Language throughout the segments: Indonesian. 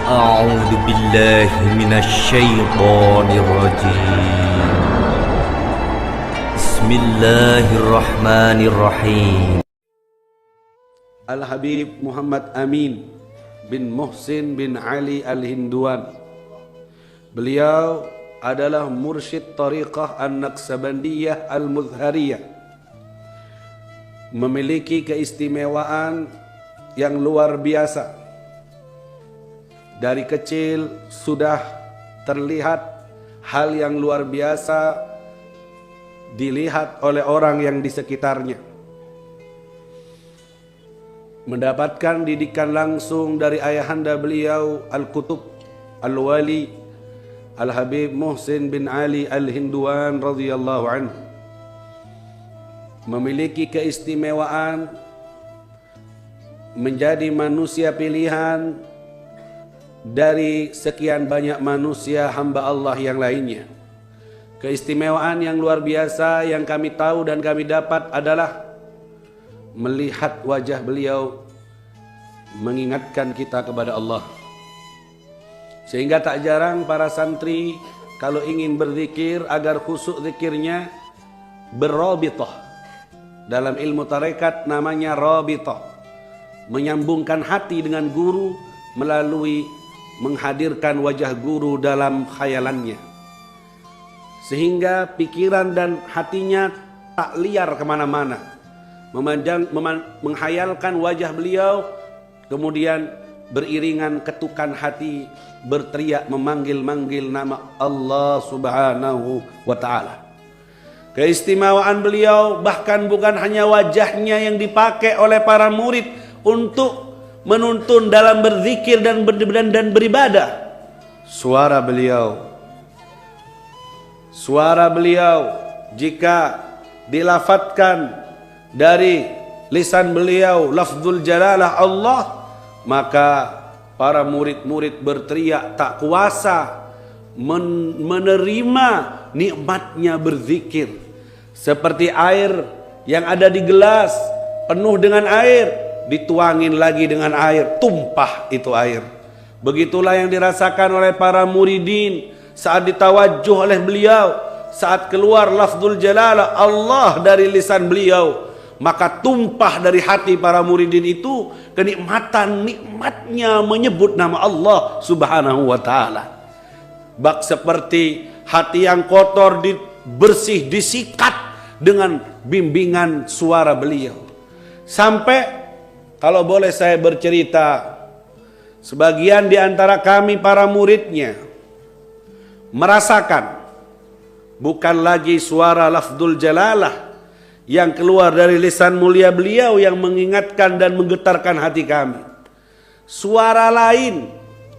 أعوذ بالله من الشيطان الرجيم بسم الله الرحمن الرحيم. Al-Habib Muhammad Amin bin Muhsin bin Ali Al-Hinduan. Beliau adalah mursyid tariqah An-Naqsabandiyah Al-Muzhariyah, memiliki keistimewaan yang luar biasa. Dari kecil sudah terlihat hal yang luar biasa dilihat oleh orang yang di sekitarnya. Mendapatkan didikan langsung dari ayahanda beliau Al-Qutub Al-Wali Al-Habib Muhsin bin Ali Al-Hinduan radhiyallahu anhu. Memiliki keistimewaan menjadi manusia pilihan dari sekian banyak manusia hamba Allah yang lainnya. Keistimewaan yang luar biasa yang kami tahu dan kami dapat adalah melihat wajah beliau mengingatkan kita kepada Allah. Sehingga tak jarang para santri kalau ingin berzikir agar khusyuk zikirnya berrabithah. Dalam ilmu tarekat namanya rabithah, menyambungkan hati dengan guru melalui menghadirkan wajah guru dalam khayalannya, sehingga pikiran dan hatinya tak liar kemana-mana, menghayalkan wajah beliau, kemudian beriringan ketukan hati berteriak memanggil-manggil nama Allah subhanahu wa ta'ala. Keistimewaan beliau bahkan bukan hanya wajahnya yang dipakai oleh para murid untuk menuntun dalam berzikir dan beribadah. Suara beliau jika dilafatkan dari lisan beliau lafzul jalalah Allah, maka para murid-murid berteriak tak kuasa menerima nikmatnya berzikir. Seperti air yang ada di gelas penuh dengan air, dituangin lagi dengan air, tumpah itu air. Begitulah yang dirasakan oleh para muridin saat ditawajjuh oleh beliau, saat keluar lafzul jalalah Allah dari lisan beliau, maka tumpah dari hati para muridin itu nikmatnya menyebut nama Allah subhanahu wa ta'ala. Bak seperti hati yang kotor bersih disikat dengan bimbingan suara beliau. Sampai kalau boleh saya bercerita, sebagian di antara kami para muridnya merasakan bukan lagi suara lafzul jalalah yang keluar dari lisan mulia beliau yang mengingatkan dan menggetarkan hati kami. Suara lain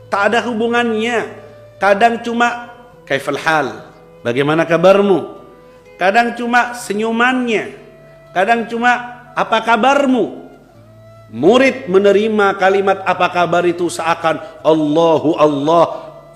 tak ada hubungannya. Kadang cuma kaifal hal, bagaimana kabarmu? Kadang cuma senyumannya. Kadang cuma apa kabarmu? Murid menerima kalimat apa kabar itu seakan Allahu Allah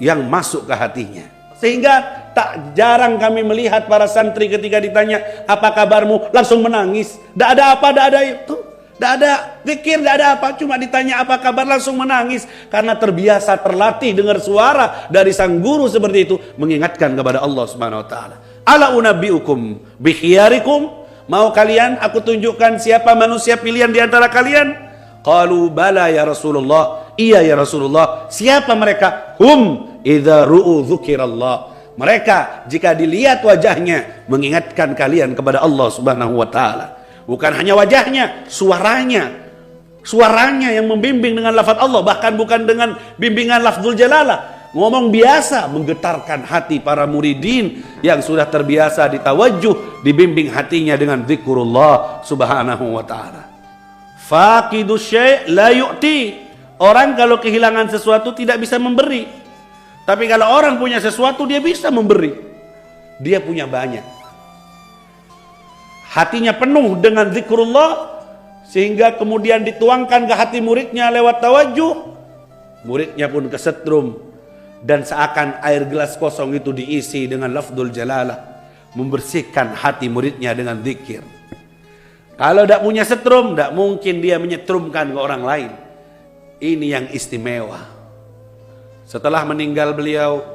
yang masuk ke hatinya. Sehingga tak jarang kami melihat para santri ketika ditanya apa kabarmu langsung menangis. Tidak ada apa, tidak ada itu, tidak ada zikir, tidak ada apa, cuma ditanya apa kabar langsung menangis. Karena terbiasa terlatih dengar suara dari sang guru seperti itu mengingatkan kepada Allah subhanahu wa ta'ala. Ala unabbiukum bikhiyarikum, mau kalian aku tunjukkan siapa manusia pilihan di antara kalian? Qalu bala ya Rasulullah. Iya ya Rasulullah. Siapa mereka? Hum idza ru'u dzukirallah. Mereka jika dilihat wajahnya mengingatkan kalian kepada Allah subhanahu wa ta'ala. Bukan hanya wajahnya, suaranya yang membimbing dengan lafaz Allah, bahkan bukan dengan bimbingan lafzul jalalah. Ngomong biasa menggetarkan hati para muridin yang sudah terbiasa ditawajjuh, dibimbing hatinya dengan zikrullah subhanahu wa ta'ala. Faqidu syai' la yu'ti. Orang kalau kehilangan sesuatu tidak bisa memberi. Tapi kalau orang punya sesuatu dia bisa memberi. Dia punya banyak. Hatinya penuh dengan zikrullah sehingga kemudian dituangkan ke hati muridnya lewat tawajjuh. Muridnya pun kesetrum dan seakan air gelas kosong itu diisi dengan lafzul jalalah, membersihkan hati muridnya dengan zikir. Kalau tidak punya setrum, tidak mungkin dia menyetrumkan ke orang lain. Ini yang istimewa. Setelah meninggal beliau,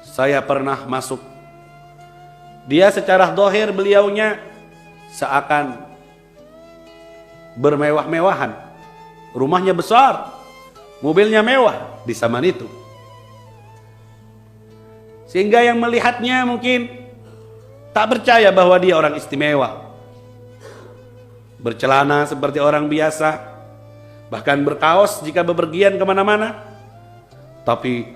saya pernah masuk. Dia secara dohir beliaunya seakan bermewah-mewahan. Rumahnya besar, mobilnya mewah di zaman itu. Sehingga yang melihatnya mungkin tak percaya bahwa dia orang istimewa. Bercelana seperti orang biasa, bahkan berkaos jika bepergian kemana-mana. Tapi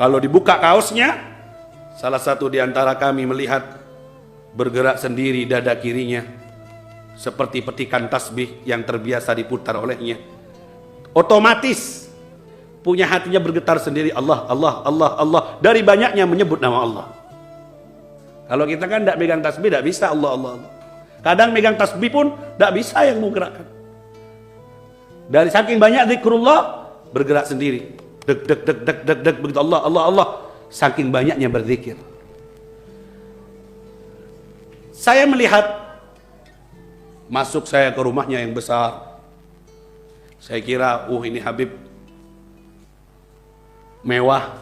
kalau dibuka kaosnya, salah satu di antara kami melihat bergerak sendiri dada kirinya, seperti petikan tasbih yang terbiasa diputar olehnya. Otomatis punya hatinya bergetar sendiri, Allah, Allah, Allah, Allah, dari banyaknya menyebut nama Allah. Kalau kita kan tidak megang tasbih, tidak bisa Allah, Allah, Allah. Kadang megang tasbih pun tidak bisa yang mau gerakkan. Dari saking banyak zikrullah, bergerak sendiri. Dek, dek, dek, dek, dek, dek, begitu Allah, Allah, Allah. Saking banyaknya berzikir. Saya melihat, masuk saya ke rumahnya yang besar. Saya kira, ini Habib mewah,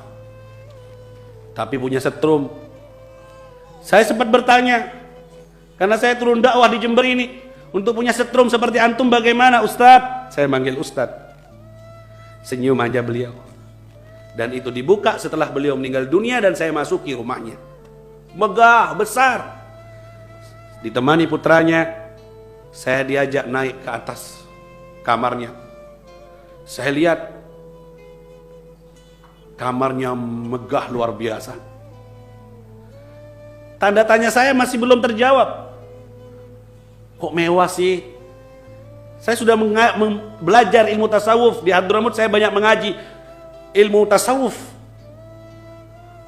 tapi punya setrum. Saya sempat bertanya, karena saya turun dakwah di Jember ini, untuk punya setrum seperti antum bagaimana Ustadz? Saya manggil Ustadz. Senyum aja beliau. Dan itu dibuka setelah beliau meninggal dunia dan saya masuki rumahnya. Megah, besar. Ditemani putranya, saya diajak naik ke atas kamarnya. Saya lihat kamarnya megah luar biasa. Tanda tanya saya masih belum terjawab. Kok mewah sih? Saya sudah belajar ilmu tasawuf. Di Hadramut saya banyak mengaji ilmu tasawuf.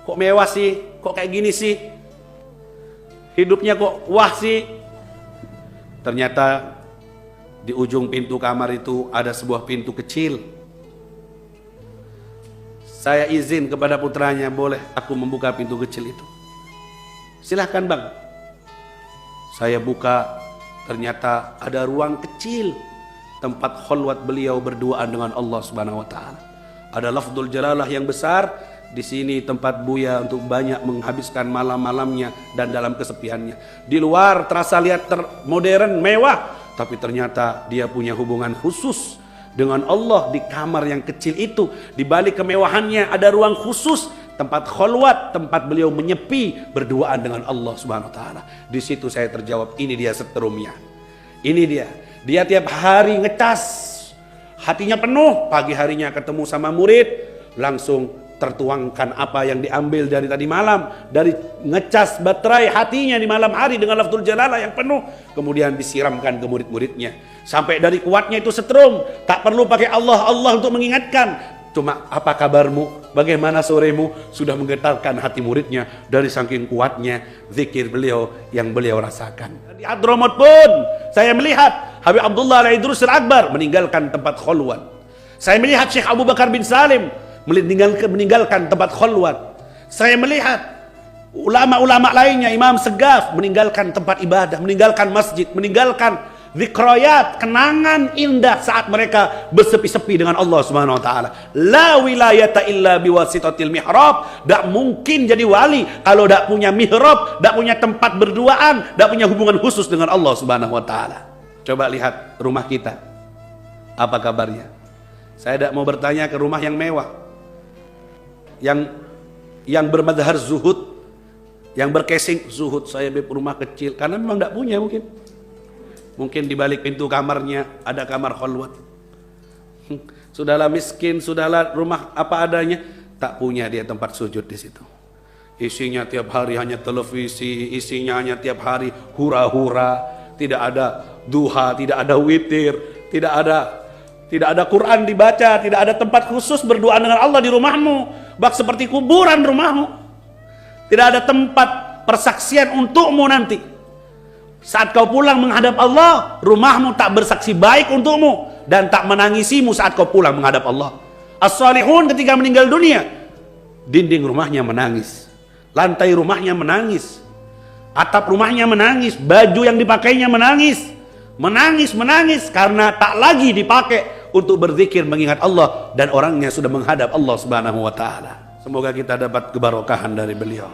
Kok mewah sih? Kok kayak gini sih? Hidupnya kok wah sih? Ternyata di ujung pintu kamar itu ada sebuah pintu kecil. Saya izin kepada putranya, boleh aku membuka pintu kecil itu? Silahkan bang. Saya buka, ternyata ada ruang kecil tempat khalwat beliau berduaan dengan Allah Subhanahu wa taala. Ada lafdzul jalalah yang besar di sini, tempat Buya untuk banyak menghabiskan malam-malamnya dan dalam kesepiannya. Di luar terasa lihat modern, mewah, tapi ternyata dia punya hubungan khusus dengan Allah di kamar yang kecil itu. Di balik kemewahannya ada ruang khusus, tempat khalwat, tempat beliau menyepi berduaan dengan Allah Subhanahu wa taala. Di situ saya terjawab, ini dia setrumnya. Ini dia. Dia tiap hari ngecas. Hatinya penuh, pagi harinya ketemu sama murid, langsung tertuangkan apa yang diambil dari tadi malam, dari ngecas baterai hatinya di malam hari dengan lafzul jalalah yang penuh, kemudian disiramkan ke murid-muridnya. Sampai dari kuatnya itu setrum, tak perlu pakai Allah Allah untuk mengingatkan. Cuma apa kabarmu, bagaimana soremu, sudah menggetarkan hati muridnya dari saking kuatnya zikir beliau yang beliau rasakan. Di Hadramut pun saya melihat Habib Abdullah Al-Idrus Al-Akbar meninggalkan tempat khalwat. Saya melihat Syekh Abu Bakar bin Salim meninggalkan tempat khalwat. Saya melihat ulama-ulama lainnya, Imam Segaf meninggalkan tempat ibadah, meninggalkan masjid, meninggalkan zikrayat, kenangan indah saat mereka bersepi-sepi dengan Allah Subhanahu wa taala. La wilayata illa biwasitatil mihrab. Tak mungkin jadi wali kalau tak punya mihrab, tak punya tempat berduaan, tak punya hubungan khusus dengan Allah Subhanahu wa taala. Coba lihat rumah kita. Apa kabarnya? Saya tidak mau bertanya ke rumah yang mewah, yang bermadhar zuhud, yang berkesing zuhud. Saya beli rumah kecil karena memang tidak punya mungkin. Mungkin di balik pintu kamarnya ada kamar khalwat. Sudahlah miskin, sudahlah rumah apa adanya, tak punya dia tempat sujud di situ. Isinya tiap hari hanya televisi, isinya hanya tiap hari hura-hura, tidak ada duha, tidak ada witir, tidak ada Quran dibaca, tidak ada tempat khusus berdoa dengan Allah di rumahmu, bak seperti kuburan rumahmu. Tidak ada tempat persaksian untukmu nanti. Saat kau pulang menghadap Allah, rumahmu tak bersaksi baik untukmu dan tak menangisimu saat kau pulang menghadap Allah. As-salihun ketika meninggal dunia, dinding rumahnya menangis, lantai rumahnya menangis, atap rumahnya menangis, baju yang dipakainya menangis, menangis karena tak lagi dipakai untuk berzikir mengingat Allah dan orangnya sudah menghadap Allah Subhanahu wa taala. Semoga kita dapat kebarokahan dari beliau.